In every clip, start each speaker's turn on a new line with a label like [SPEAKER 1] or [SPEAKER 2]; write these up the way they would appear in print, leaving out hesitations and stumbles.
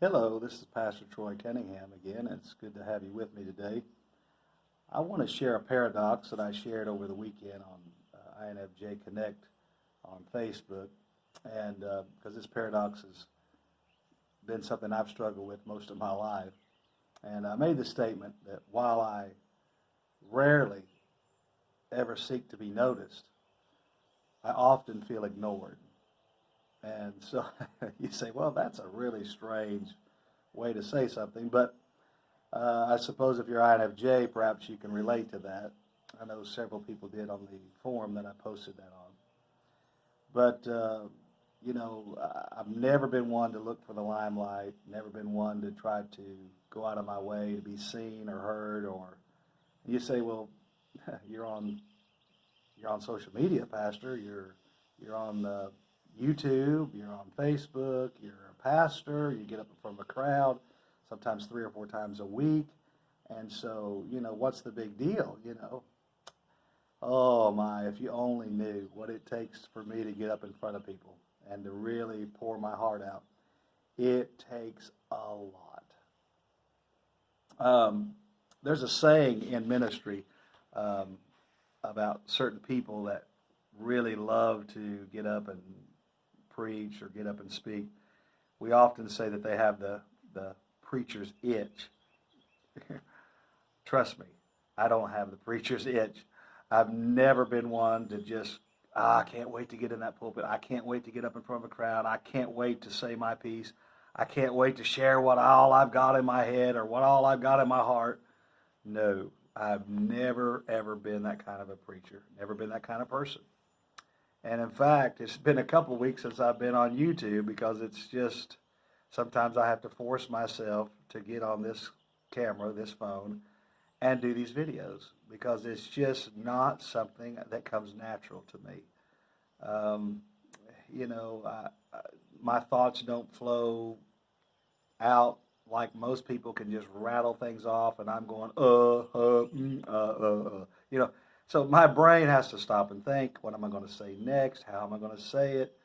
[SPEAKER 1] Hello, this is Pastor Troy Cunningham again. It's good to have you with me today. I want to share a paradox that I shared over the weekend on INFJ Connect on Facebook, and because this paradox has been something I've struggled with most of my life. And I made the statement that while I rarely ever seek to be noticed, I often feel ignored. And so you say, well, that's a really strange way to say something, but I suppose if you're INFJ, perhaps you can relate to that. I know several people did on the forum that I posted that on. But, I've never been one to look for the limelight, never been one to try to go out of my way to be seen or heard. Or you say, well, you're on social media, Pastor. You're on YouTube, you're on Facebook, you're a pastor, you get up in front of a crowd, sometimes 3 or 4 times a week, and so, what's the big deal, Oh my, if you only knew what it takes for me to get up in front of people and to really pour my heart out. It takes a lot. There's a saying in ministry about certain people that really love to get up and preach or get up and speak. We often say that they have the preacher's itch. Trust me, I don't have the preacher's itch. I've never been one to just, I can't wait to get in that pulpit. I can't wait to get up in front of a crowd. I can't wait to say my piece. I can't wait to share what all I've got in my head or what all I've got in my heart. No, I've never, ever been that kind of a preacher. Never been that kind of person. And in fact, it's been a couple of weeks since I've been on YouTube because it's just, sometimes I have to force myself to get on this camera, this phone, and do these videos because it's just not something that comes natural to me. My thoughts don't flow out like most people can just rattle things off, and I'm going, So my brain has to stop and think, what am I going to say next? How am I going to say it?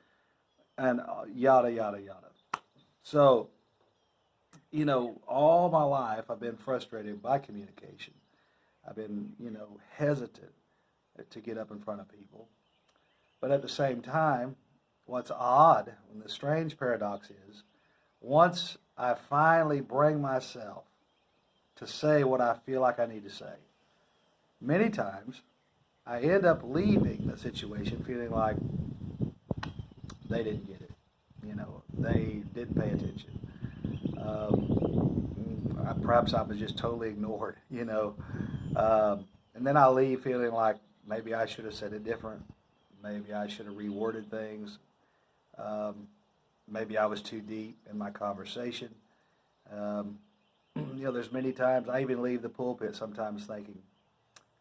[SPEAKER 1] And yada, yada, yada. So, all my life I've been frustrated by communication. I've been, hesitant to get up in front of people. But at the same time, what's odd, and the strange paradox is, once I finally bring myself to say what I feel like I need to say, many times I end up leaving the situation feeling like they didn't get it. They didn't pay attention. Perhaps I was just totally ignored, And then I leave feeling like maybe I should have said it different. Maybe I should have reworded things. Maybe I was too deep in my conversation. There's many times I even leave the pulpit sometimes thinking,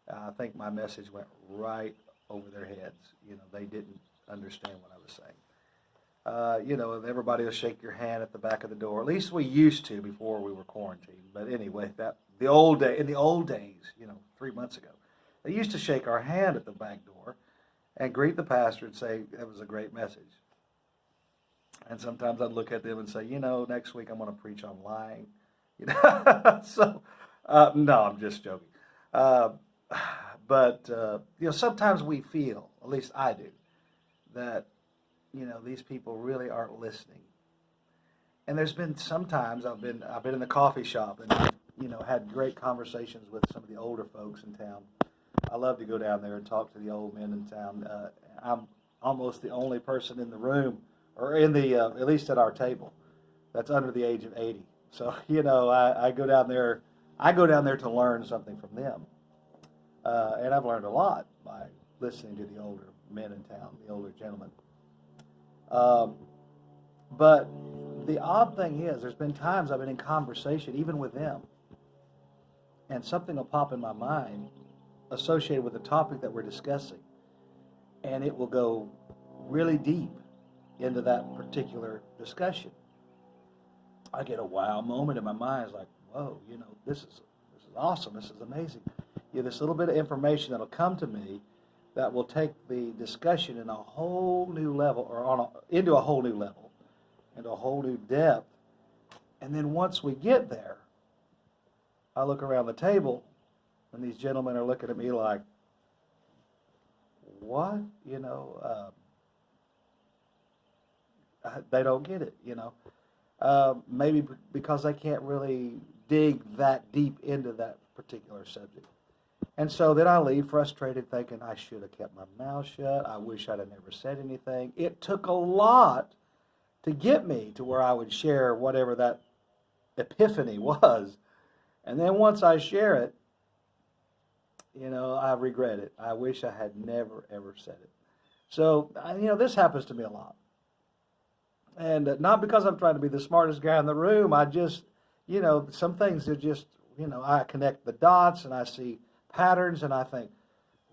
[SPEAKER 1] I think my message went right over their heads. They didn't understand what I was saying. Everybody will shake your hand at the back of the door. At least we used to before we were quarantined. But anyway, in the old days, 3 months ago, they used to shake our hand at the back door and greet the pastor and say, that was a great message. And sometimes I'd look at them and say, next week I'm going to preach on lying. No, I'm just joking. But sometimes we feel, at least I do, that, these people really aren't listening. And there's been sometimes I've been in the coffee shop and I've, had great conversations with some of the older folks in town. I love to go down there and talk to the old men in town. I'm almost the only person in the room, or in the, at least at our table, that's under the age of 80. So, I go down there to learn something from them. And I've learned a lot by listening to the older men in town, the older gentlemen. But the odd thing is, there's been times I've been in conversation, even with them, and something will pop in my mind associated with the topic that we're discussing, and it will go really deep into that particular discussion. I get a wow moment in my mind. It's like, whoa, this is awesome. This is amazing. This little bit of information that'll come to me that will take the discussion in a whole new level, or into a whole new level, into a whole new depth. And then once we get there, I look around the table, and these gentlemen are looking at me like, what? They don't get it, maybe because they can't really dig that deep into that particular subject. And so then I leave frustrated thinking I should have kept my mouth shut. I wish I'd have never said anything. It took a lot to get me to where I would share whatever that epiphany was. And then once I share it, I regret it. I wish I had never, ever said it. So, this happens to me a lot. And not because I'm trying to be the smartest guy in the room. I just, some things are just, I connect the dots and I see patterns and I think,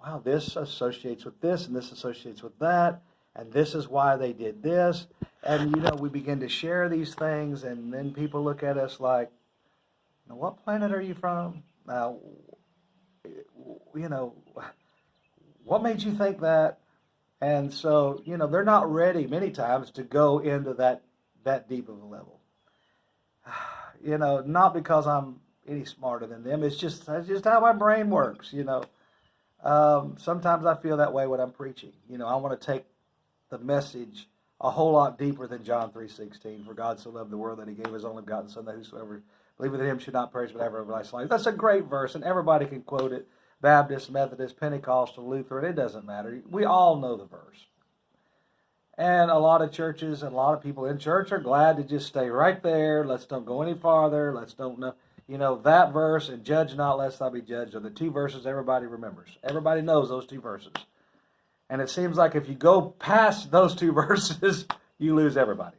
[SPEAKER 1] wow, this associates with this and this associates with that. And this is why they did this. And, we begin to share these things and then people look at us like, what planet are you from? What made you think that? And so, they're not ready many times to go into that deep of a level. Not because I'm any smarter than them. That's just how my brain works, Sometimes I feel that way when I'm preaching. I want to take the message a whole lot deeper than John 3:16. For God so loved the world that he gave his only begotten Son, that whosoever believeth in him should not perish but have everlasting life. That's a great verse, and everybody can quote it. Baptist, Methodist, Pentecostal, Lutheran, it doesn't matter. We all know the verse. And a lot of churches and a lot of people in church are glad to just stay right there. Let's don't go any farther. Let's don't know. That verse and judge not lest thou be judged are the two verses everybody remembers. Everybody knows those two verses. And it seems like if you go past those two verses, you lose everybody.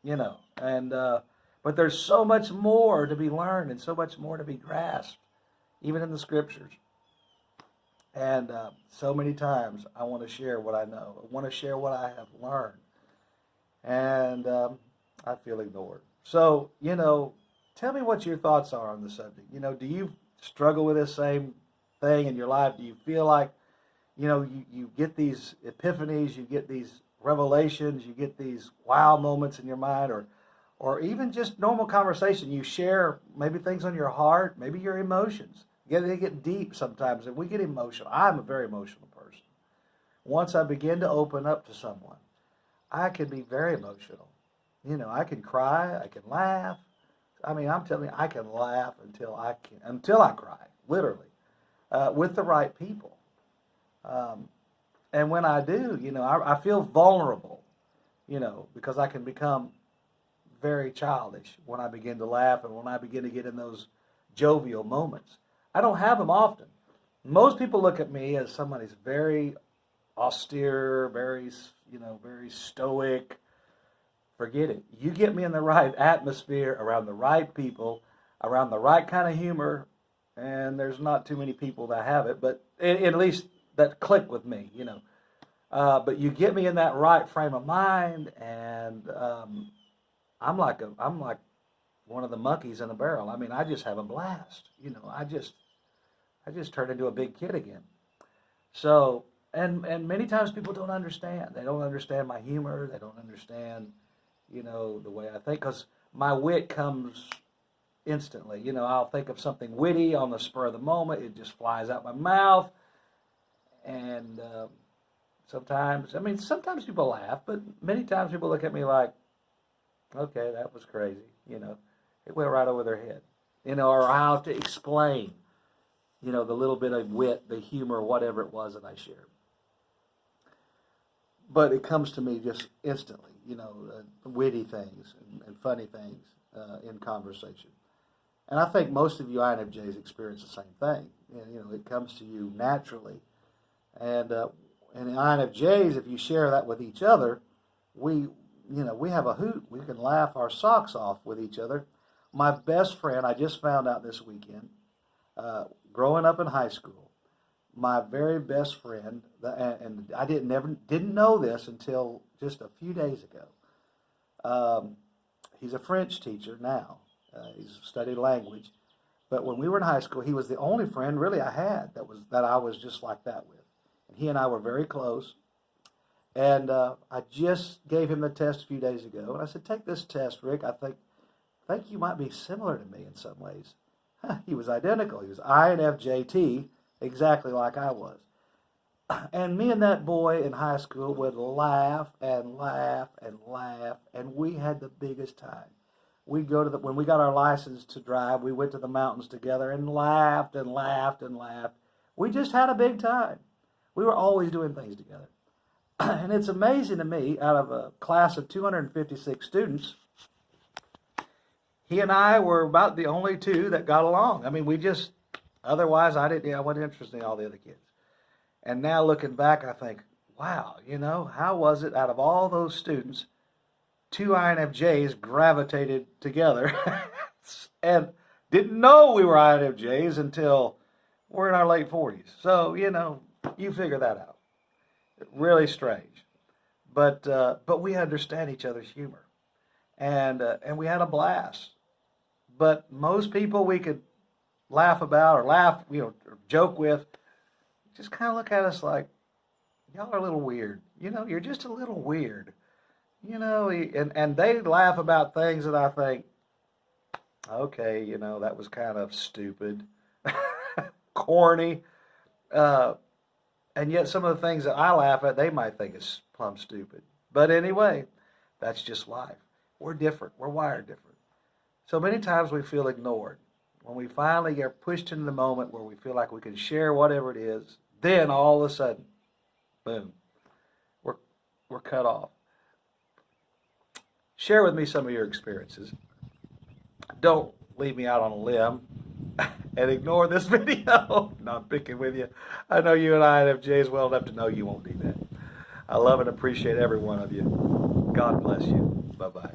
[SPEAKER 1] But there's so much more to be learned and so much more to be grasped, even in the scriptures. And so many times I want to share what I know. I want to share what I have learned. And I feel ignored. So, tell me what your thoughts are on the subject. Do you struggle with this same thing in your life? Do you feel like, you get these epiphanies, you get these revelations, you get these wow moments in your mind, or even just normal conversation. You share maybe things on your heart, maybe your emotions. They get deep sometimes, and we get emotional. I'm a very emotional person. Once I begin to open up to someone, I can be very emotional. I can cry, I can laugh. I'm telling you, I can laugh until I cry, literally, with the right people. And when I do, I feel vulnerable, because I can become very childish when I begin to laugh and when I begin to get in those jovial moments. I don't have them often. Most people look at me as somebody who's very austere, very stoic. Forget it. You get me in the right atmosphere, around the right people, around the right kind of humor, and there's not too many people that have it, but at least that click with me, But you get me in that right frame of mind, and I'm like one of the monkeys in a barrel. I just have a blast. I just turn into a big kid again. So, and many times people don't understand. They don't understand my humor. They don't understand, the way I think, because my wit comes instantly. I'll think of something witty on the spur of the moment. It just flies out my mouth. And sometimes people laugh, but many times people look at me like, okay, that was crazy. It went right over their head. Or how to explain, the little bit of wit, the humor, whatever it was that I shared. But it comes to me just instantly, witty things and funny things in conversation. And I think most of you INFJs experience the same thing. It comes to you naturally. And in INFJs, if you share that with each other, we have a hoot. We can laugh our socks off with each other. My best friend, I just found out this weekend, growing up in high school, my very best friend, and I didn't know this until just a few days ago. He's a French teacher now. He's studied language. But when we were in high school, he was the only friend really I had that I was just like that with. And he and I were very close. And I just gave him the test a few days ago. And I said, take this test, Rick. I think think you might be similar to me in some ways. He was identical. He was INFJT, exactly like I was. And me and that boy in high school would laugh and laugh and laugh, and we had the biggest time. We'd go to when we got our license to drive, we went to the mountains together and laughed and laughed and laughed. We just had a big time. We were always doing things together. And it's amazing to me, out of a class of 256 students, he and I were about the only two that got along. I mean, otherwise I wasn't interested in all the other kids. And now looking back, I think, wow, how was it out of all those students, two INFJs gravitated together and didn't know we were INFJs until we're in our late 40s. So, you figure that out. Really strange. But we understand each other's humor. And we had a blast. But most people we could laugh about or joke with just kind of look at us like, y'all are a little weird. You're just a little weird. And they laugh about things that I think, okay, that was kind of stupid, corny. And yet some of the things that I laugh at, they might think is plumb stupid. But anyway, that's just life. We're different. We're wired different. So many times we feel ignored. When we finally get pushed into the moment where we feel like we can share whatever it is, then all of a sudden, boom, we're cut off. Share with me some of your experiences. Don't leave me out on a limb and ignore this video. No, I'm picking with you. I know you and INFJs well enough to know you won't do that. I love and appreciate every one of you. God bless you. Bye-bye.